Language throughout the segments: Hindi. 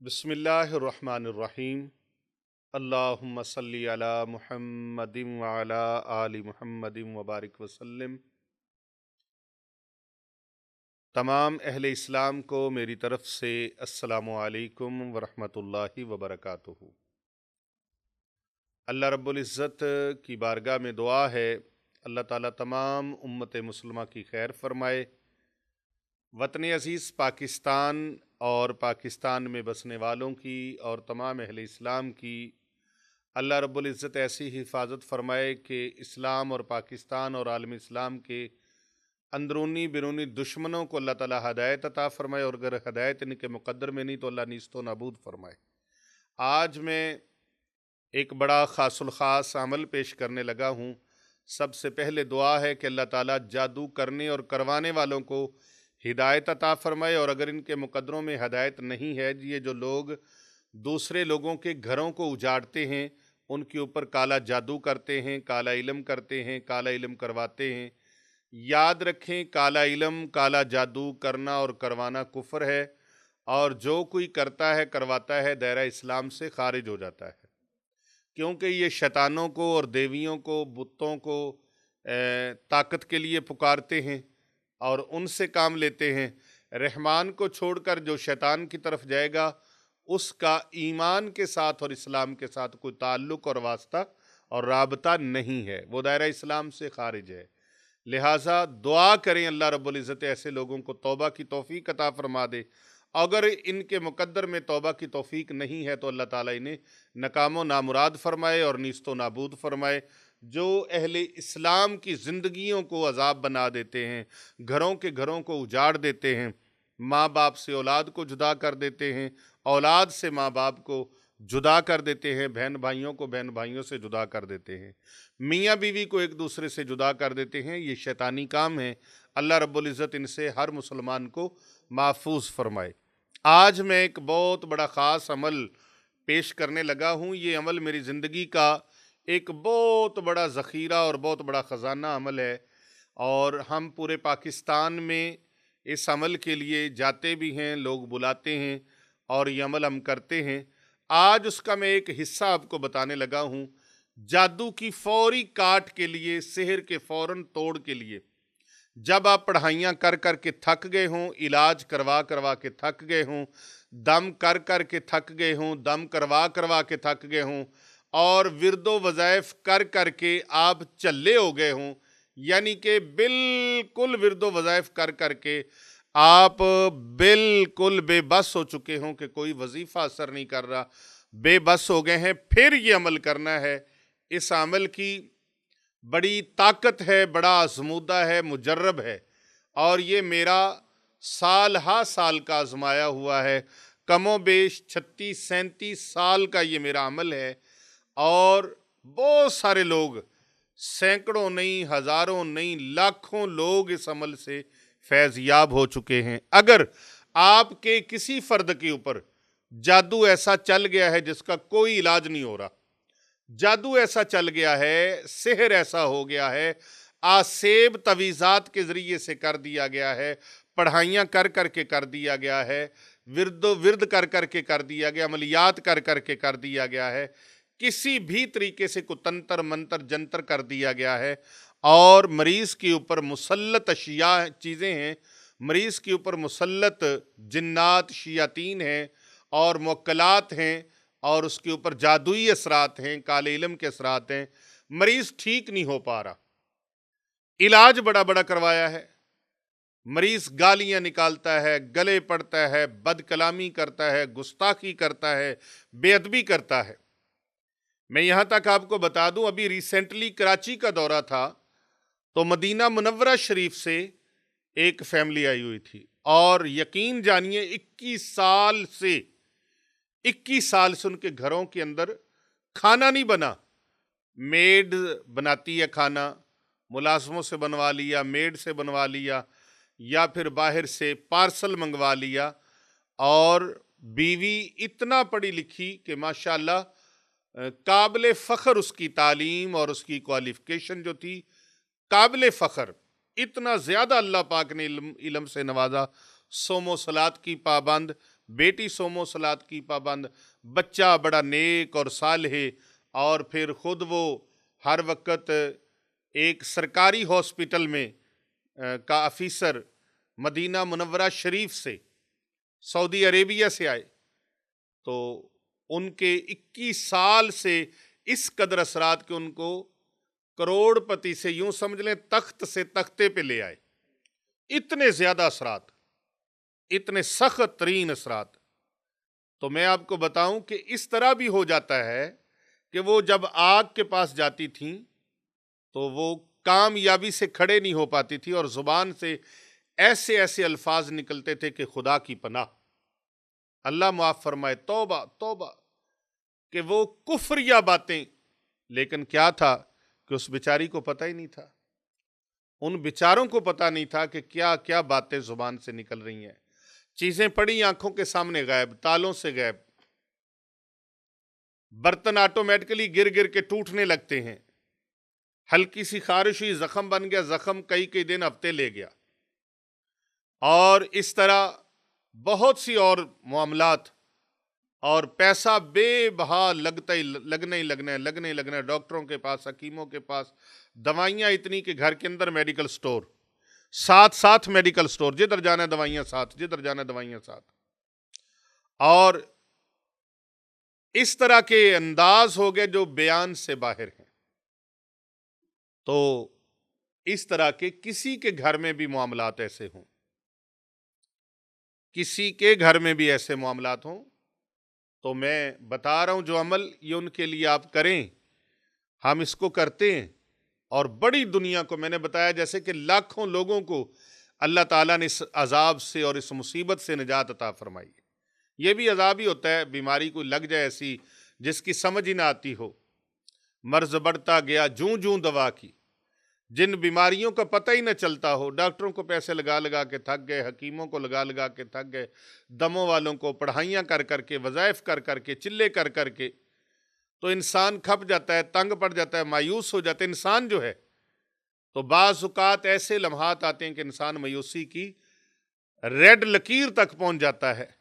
बिस्मिल्लाहिर्रहमानिर्रहीम। अल्लाहुम्मा सल्ली अला मुहम्मदिन व अला आलि मुहम्मदिन व बारिक वसल्लम। तमाम अहले इस्लाम को मेरी तरफ से अस्सलामु अलैकुम व रहमतुल्लाहि व बरकातुहू। अल्लाह रब्बुल इज़्ज़त की बारगाह में दुआ है, अल्लाह ताला तमाम उम्मत मुस्लिमा की खैर फरमाए। वतन अज़ीज़ पाकिस्तान और पाकिस्तान में बसने वालों की और तमाम अहले इस्लाम की अल्लाह रब्बुल इज़्ज़त ऐसी हिफाजत फरमाए कि इस्लाम और पाकिस्तान और आलम इस्लाम के अंदरूनी बिरूनी दुश्मनों को अल्लाह ताला हदायत अता फरमाए, और अगर हदायत इनके मुक़द्दर में नहीं तो अल्लाह नीस्तो नाबूद फरमाए। आज मैं एक बड़ा ख़ासुल ख़ास अमल पेश करने लगा हूँ। सबसे पहले दुआ है कि अल्लाह ताला जादू करने और करवाने वालों को हिदायत अता फरमाए, और अगर इनके मुक़द्दरों में हदायत नहीं है, ये जो लोग दूसरे लोगों के घरों को उजाड़ते हैं, उनके ऊपर काला जादू करते हैं, काला इल्म करते हैं, काला इल्म करवाते हैं, याद रखें, काला इल्म काला जादू करना और करवाना कुफ्र है, और जो कोई करता है करवाता है दायरा इस्लाम से खारिज हो जाता है, क्योंकि ये शैतानों को और देवियों को बुतों को ताकत के लिए पुकारते हैं और उनसे काम लेते हैं। रहमान को छोड़कर जो शैतान की तरफ जाएगा उसका ईमान के साथ और इस्लाम के साथ कोई ताल्लुक़ और वास्ता और राबता नहीं है, वो दायरा इस्लाम से खारिज है। लिहाजा दुआ करें अल्लाह रब्बुल इज़्ज़त ऐसे लोगों को तौबा की तौफीक अता फरमा दे। अगर इनके मुक़द्दर में तौबा की तौफीक नहीं है तो अल्लाह ताला इन्हें नकामो नामुराद फरमाए और नीस्तो नाबूद फरमाए। जो अहले इस्लाम की ज़िंदगियों को अजाब बना देते हैं, घरों के घरों को उजाड़ देते हैं, माँ बाप से औलाद को जुदा कर देते हैं, औलाद से माँ बाप को जुदा कर देते हैं, बहन भाइयों को बहन भाइयों से जुदा कर देते हैं, मियाँ बीवी को एक दूसरे से जुदा कर देते हैं, ये शैतानी काम है। अल्लाह रब्बुल इज़्ज़त इनसे हर मुसलमान को महफूज फरमाए। आज मैं एक बहुत बड़ा ख़ास अमल पेश करने लगा हूँ। ये अमल मेरी ज़िंदगी का एक बहुत बड़ा ज़ख़ीरा और बहुत बड़ा ख़जाना अमल है, और हम पूरे पाकिस्तान में इस अमल के लिए जाते भी हैं, लोग बुलाते हैं और ये अमल हम करते हैं। आज उसका मैं एक हिस्सा आपको बताने लगा हूँ। जादू की फौरी काट के लिए, सेहर के फ़ौरन तोड़ के लिए, जब आप पढ़ाइयाँ कर कर के थक गए हों, इलाज करवा करवा के थक गए हों, दम कर कर के थक गए हों, दम करवा करवा के थक गए हों, और विरदो वज़ाइफ कर कर के आप चल्ले हो गए हों, यानी कि बिल्कुल विरदो वज़ाइफ कर कर के आप बिल्कुल बेबस हो चुके हों कि कोई वजीफ़ा असर नहीं कर रहा, बेबस हो गए हैं, फिर ये अमल करना है। इस अमल की बड़ी ताकत है, बड़ा आजमूदा है, मुजर्रब है, और ये मेरा साल हा साल का आजमाया हुआ है। कमो बेश 36-37 साल का ये मेरा अमल है, और बहुत सारे लोग, सैकड़ों नहीं, हजारों नहीं, लाखों लोग इस अमल से फैज़याब हो चुके हैं। अगर आपके किसी फर्द के ऊपर जादू ऐसा चल गया है जिसका कोई इलाज नहीं हो रहा, जादू ऐसा चल गया है, सेहर ऐसा हो गया है, आसेब तवीज़ात के ज़रिए से कर दिया गया है, पढ़ाइयाँ कर कर के कर दिया गया है, विरद कर कर के कर दिया गया, अमलियात कर कर के कर दिया गया है, किसी भी तरीके से कुतंतर मंतर जंतर कर दिया गया है, और मरीज़ के ऊपर मुसल्लत अशिया चीज़ें हैं, मरीज़ के ऊपर मुसल्लत जिन्नात शयातीन हैं और मुवक्कलात हैं, और उसके ऊपर जादुई असरात हैं, काले इल्म के असरात हैं। मरीज़ ठीक नहीं हो पा रहा, इलाज बड़ा बड़ा करवाया है, मरीज़ गालियां निकालता है, गले पड़ता है, बदकलामी करता है, गुस्ताखी करता है, बेअदबी करता है। मैं यहाँ तक आपको बता दूं, अभी रिसेंटली कराची का दौरा था, तो मदीना मुनव्वरा शरीफ से एक फैमिली आई हुई थी, और यकीन जानिए 21 साल से उनके घरों के अंदर खाना नहीं बना। मेड बनाती है खाना, मुलाजमों से बनवा लिया, मेड से बनवा लिया, या फिर बाहर से पार्सल मंगवा लिया, और बीवी इतना पढ़ी लिखी कि माशाल्लाह काबिल फ़ख्र उसकी तालीम और उसकी क्वालिफ़िकेशन जो थी, काबिल फ़ख्र, इतना ज़्यादा अल्लाह पाक ने इल्म से नवाजा, सोमो सलात की पाबंद, बेटी सोमो सलात की पाबंद, बच्चा बड़ा नेक और सालेह, और फिर खुद वो हर वक्त एक सरकारी हॉस्पिटल में का अफीसर, मदीना मुनव्वरा शरीफ से, सऊदी अरेबिया से आए, तो उनके 21 साल से इस कदर असरात के उनको करोड़पति से, यूं समझ लें तख्त से तख्ते पे ले आए। इतने ज्यादा असरात, इतने सख्त तरीन असरात। तो मैं आपको बताऊं कि इस तरह भी हो जाता है कि वो जब आग के पास जाती थीं तो वो कामयाबी से खड़े नहीं हो पाती थी, और जुबान से ऐसे ऐसे अल्फाज निकलते थे कि खुदा की पनाह, अल्लाह माफ फरमाए, तौबा तौबा, कि वो कुफ्रिया बातें। लेकिन क्या था कि उस बेचारी को पता ही नहीं था, उन बेचारों को पता नहीं था कि क्या क्या बातें जुबान से निकल रही हैं। चीजें पड़ी आंखों के सामने गायब, तालों से गायब, बर्तन ऑटोमेटिकली गिर गिर के टूटने लगते हैं, हल्की सी खारिश हुई जख्म बन गया, जख्म कई कई दिन हफ्ते ले गया, और इस तरह बहुत सी और मामलात, और पैसा बेबहा लगने ही लगना, डॉक्टरों के पास, हकीमों के पास, दवाइयां इतनी कि घर के अंदर मेडिकल स्टोर, साथ साथ मेडिकल स्टोर, जिधर जाना है दवाइयां साथ, जिधर जाना है दवाइयां साथ, और इस तरह के अंदाज हो गए जो बयान से बाहर हैं। तो इस तरह के किसी के घर में भी मामलात ऐसे हों, किसी के घर में भी ऐसे मामलात हों, तो मैं बता रहा हूं जो अमल ये उनके लिए आप करें, हम इसको करते हैं, और बड़ी दुनिया को मैंने बताया जैसे कि लाखों लोगों को अल्लाह ताला ने इस अजाब से और इस मुसीबत से निजात अता फरमाई है। ये भी अजाब ही होता है, बीमारी को लग जाए ऐसी जिसकी समझ ही ना आती हो, मर्ज बढ़ता गया जूं जूं दवा की, जिन बीमारियों का पता ही न चलता हो, डॉक्टरों को पैसे लगा लगा के थक गए, हकीमों को लगा लगा के थक गए, दमों वालों को पढ़ाइयाँ कर करके, वज़ाइफ कर करके, चिल्ले कर करके, तो इंसान खप जाता है, तंग पड़ जाता है, मायूस हो जाता है इंसान जो है। तो बाज़ औक़ात ऐसे लम्हात आते हैं कि इंसान मायूसी की रेड लकीर तक पहुंच जाता है।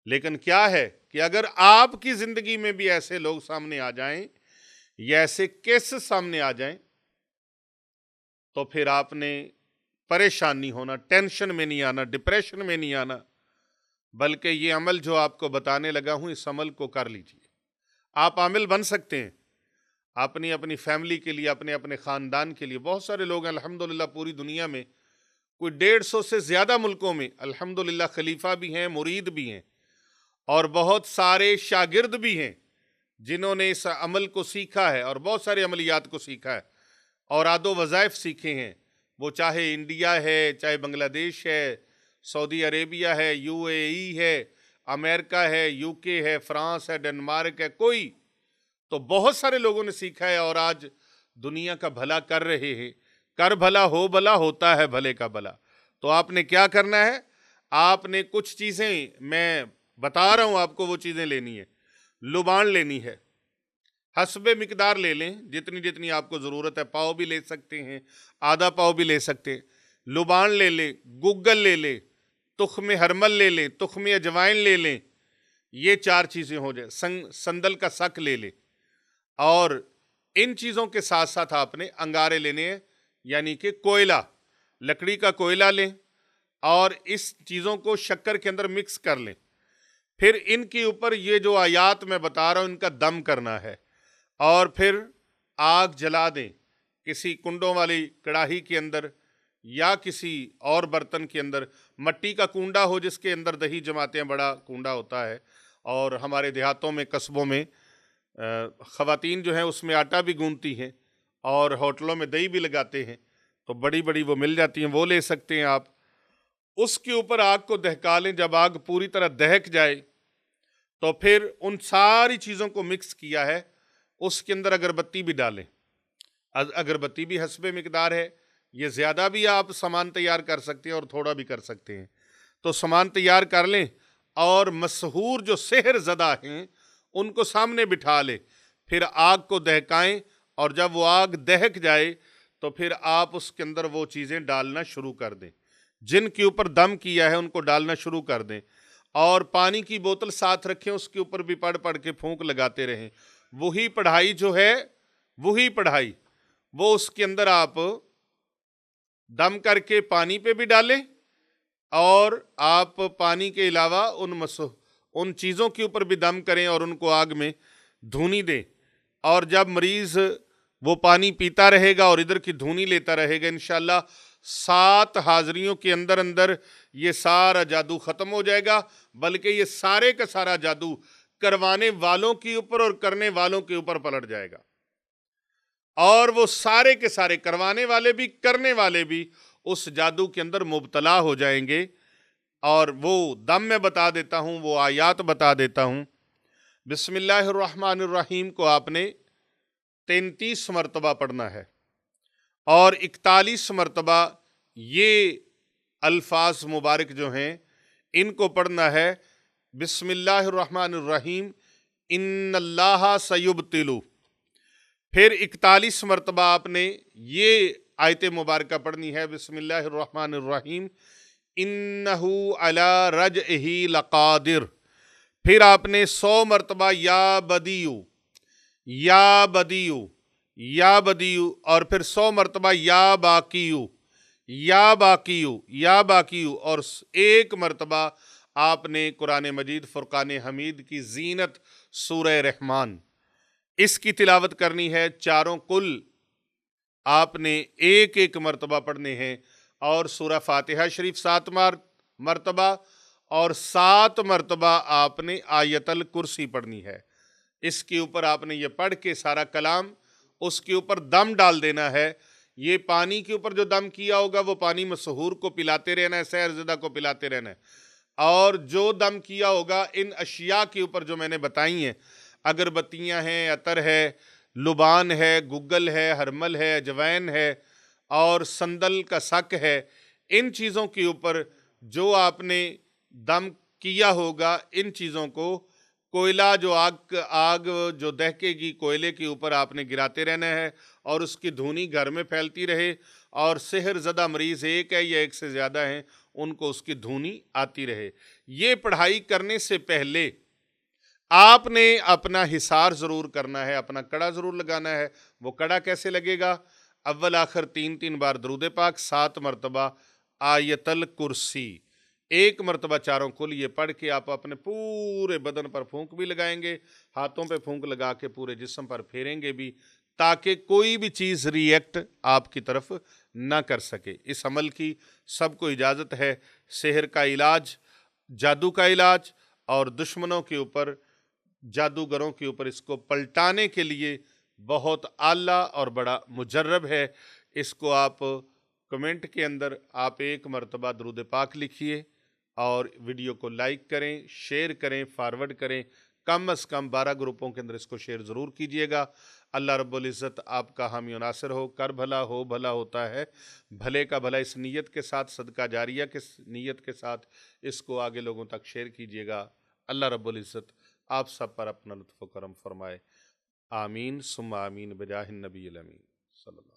लेकिन क्या है कि अगर आपकी ज़िंदगी में भी ऐसे लोग सामने आ जाएं, या ऐसे केसेस सामने आ जाएं, तो फिर आपने परेशान नहीं होना, टेंशन में नहीं आना, डिप्रेशन में नहीं आना, बल्कि ये अमल जो आपको बताने लगा हूं, इस अमल को कर लीजिए। आप आमिल बन सकते हैं अपनी अपनी फैमिली के लिए, अपने अपने ख़ानदान के लिए। बहुत सारे लोग हैं अल्हम्दुलिल्लाह, पूरी दुनिया में कोई 150 से ज़्यादा मुल्कों में अल्हम्दुलिल्लाह खलीफा भी हैं, मुरीद भी हैं, और बहुत सारे शागिर्द भी हैं जिन्होंने इस अमल को सीखा है और बहुत सारे अमलियात को सीखा है और आदो वज़ाइफ सीखे हैं। वो चाहे इंडिया है, चाहे बांग्लादेश है, सऊदी अरेबिया है, यूएई है, अमेरिका है, यूके है, फ्रांस है, डेनमार्क है, कोई तो बहुत सारे लोगों ने सीखा है और आज दुनिया का भला कर रहे हैं। कर भला हो भला, होता है भले का भला। तो आपने क्या करना है, आपने कुछ चीज़ें मैं बता रहा हूँ आपको, वो चीज़ें लेनी है, लुबान लेनी है, हस्बे मिकदार ले लें, जितनी जितनी आपको ज़रूरत है। पाव भी ले सकते हैं, आधा पाव भी ले सकते हैं। लुबान ले लें, गुग्गल ले लें, तुख्म हरमल ले लें, तुख्म अजवाइन ले लें, ये 4 चीज़ें हो जाए। संदल का सक ले लें, और इन चीज़ों के साथ साथ आपने अंगारे लेने हैं, यानी कि कोयला, लकड़ी का कोयला लें, और इस चीज़ों को शक्कर के अंदर मिक्स कर लें। फिर इनके ऊपर ये जो आयात मैं बता रहा हूँ, इनका दम करना है, और फिर आग जला दें किसी कुंडों वाली कढ़ाई के अंदर या किसी और बर्तन के अंदर। मट्टी का कूंडा हो जिसके अंदर दही जमाते हैं, बड़ा कूंडा होता है, और हमारे देहातों में, कस्बों में ख़वातीन जो हैं उसमें आटा भी गूंथती हैं और होटलों में दही भी लगाते हैं, तो बड़ी बड़ी वो मिल जाती हैं, वो ले सकते हैं आप। उसके ऊपर आग को दहका लें। जब आग पूरी तरह दहक जाए तो फिर उन सारी चीज़ों को मिक्स किया है, उसके अंदर अगरबत्ती भी डालें। अगरबत्ती भी हस्बे मिकदार है, ये ज़्यादा भी आप सामान तैयार कर सकते हैं और थोड़ा भी कर सकते हैं। तो सामान तैयार कर लें और मशहूर जो सेहर ज़दा हैं उनको सामने बिठा लें, फिर आग को दहकाएं, और जब वो आग दहक जाए तो फिर आप उसके अंदर वो चीज़ें डालना शुरू कर दें, जिनके ऊपर दम किया है उनको डालना शुरू कर दें। और पानी की बोतल साथ रखें, उसके ऊपर भी पढ़ पढ़ के फूंक लगाते रहें। वही पढ़ाई जो है, वही पढ़ाई वो उसके अंदर आप दम करके पानी पे भी डालें और आप पानी के अलावा उन चीज़ों के ऊपर भी दम करें और उनको आग में धूनी दें। और जब मरीज़ वो पानी पीता रहेगा और इधर की धूनी लेता रहेगा, इंशाल्लाह 7 हाज़रियों के अंदर अंदर ये सारा जादू ख़त्म हो जाएगा। बल्कि ये सारे का सारा जादू करवाने वालों के ऊपर और करने वालों के ऊपर पलट जाएगा, और वो सारे के सारे करवाने वाले भी करने वाले भी उस जादू के अंदर मुब्तला हो जाएंगे। और वो दम में बता देता हूँ, वो आयात बता देता हूँ। बिस्मिल्लाहिर्रहमानिर्रहीम को आपने 33 मरतबा पढ़ना है और 41 मरतबा ये अल्फाज मुबारक जो हैं इनको पढ़ना है। बिस्मिल्लाहिर्रहमानिर्रहीम इन्नल्लाह सयुब्तिलु। फिर 41 मरतबा आपने ये आयत मुबारक पढ़नी है। बिस्मिल्लाहिर्रहमानिर्रहीम इन्नहु अला रजही लकादिर। फिर आपने 100 मरतबा या बदियु या बदियु या बदियु, और फिर 100 मरतबा या बाकियु या बाकियु या बाकियु, और 1 मरतबा आपने कुरान मजीद फुरकान हमीद की जीनत सूरह रहमान इसकी तिलावत करनी है। चारों कुल आपने 1-1 मरतबा पढ़ने हैं। और सूरह फातिहा शरीफ 7 मरतबा और 7 मरतबा आपने आयतल कुर्सी पढ़नी है। इसके ऊपर आपने ये पढ़ के सारा कलाम उसके ऊपर दम डाल देना है। ये पानी के ऊपर जो दम किया होगा वो पानी मसहूर को पिलाते रहना है, सहरज़दा को पिलाते रहना है। और जो दम किया होगा इन अशिया के ऊपर जो मैंने बताई हैं, अगरबत्तियाँ हैं, अतर है, लुबान है, गुग्गल है, हरमल है, अजवैन है और संदल का शक है, इन चीज़ों के ऊपर जो आपने दम किया होगा, इन चीज़ों को कोयला जो आग जो दहकेगी कोयले के ऊपर आपने गिराते रहना है और उसकी धुनी घर में फैलती रहे। और सेहरज़दा मरीज़ एक है या एक से ज़्यादा हैं, उनको उसकी धुनी आती रहे। ये पढ़ाई करने से पहले आपने अपना हिसार ज़रूर करना है, अपना कड़ा ज़रूर लगाना है। वो कड़ा कैसे लगेगा? अव्वल आखिर 3-3 बार दरूद पाक, 7 मरतबा आयतल कुर्सी, 1 मरतबा चारों कुल। ये पढ़ के आप अपने पूरे बदन पर फूंक भी लगाएंगे, हाथों पे फूंक लगा के पूरे जिस्म पर फेरेंगे भी, ताकि कोई भी चीज़ रिएक्ट आपकी तरफ ना कर सके। इस अमल की सबको इजाज़त है। सेहर का इलाज, जादू का इलाज और दुश्मनों के ऊपर, जादूगरों के ऊपर इसको पलटाने के लिए बहुत आला और बड़ा मुजर्रब है। इसको आप कमेंट के अंदर आप 1 मरतबा दरूद पाक लिखिए और वीडियो को लाइक करें, शेयर करें, फॉरवर्ड करें। कम अज़ कम 12 ग्रुपों के अंदर इसको शेयर ज़रूर कीजिएगा। अल्लाह रब्बुल इज़्ज़त आपका हामी और नासिर हो। कर भला हो भला होता है, भले का भला। इस नीयत के साथ, सदका जारिया के नीयत के साथ इसको आगे लोगों तक शेयर कीजिएगा। अल्लाह रब्बुल इज़्ज़त आप सब पर अपना लुत्फ़ व करम फरमाए। आमीन सुम्मा आमीन बिजाहिन नबी अमीन सल्लल्लाहु।